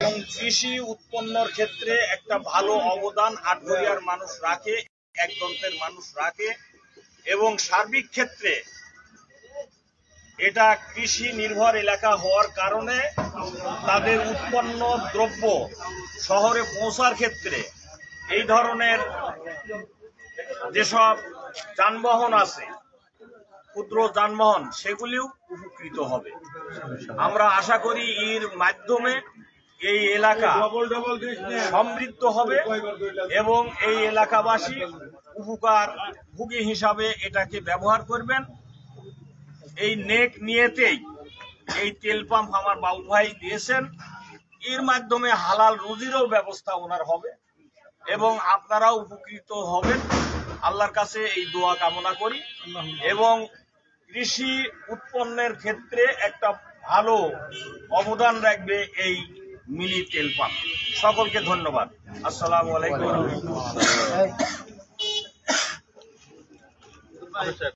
এবং কৃষি উৎপন্নর ক্ষেত্রে একটা ভালো অবদান আটঘরিয়ার মানুষ রাখে, একদন্তের মানুষ রাখে এবং সার্বিক ক্ষেত্রে এটা কৃষি নির্ভর এলাকা হওয়ার কারণে তাদের উৎপন্ন দ্রব্য শহরে পৌঁছার ক্ষেত্রে এই ধরনের যেসব যানবাহন আছে, ক্ষুদ্র যানবাহন, সেগুলিও উপকৃত হবে। আমরা আশা করি এর মাধ্যমে এই এলাকা সমৃদ্ধ হবে এবং এই এলাকাবাসী উপকার ভোগী হিসাবে এটাকে ব্যবহার করবেন। এই নেক নিয়েতেই এই তেল পাম্প আমার বাবু ভাই দিয়েছেন, এর মাধ্যমে হালাল রুজিরও ব্যবস্থা ওনার হবে এবং আপনারাও উপকৃত হবেন। আল্লাহর কাছে এই দোয়া কামনা করি এবং কৃষি উৎপন্নের ক্ষেত্রে একটা ভালো অবদান রাখবে এই মিনি তেল পাম্প। সকলকে ধন্যবাদ। আসসালামু আলাইকুম।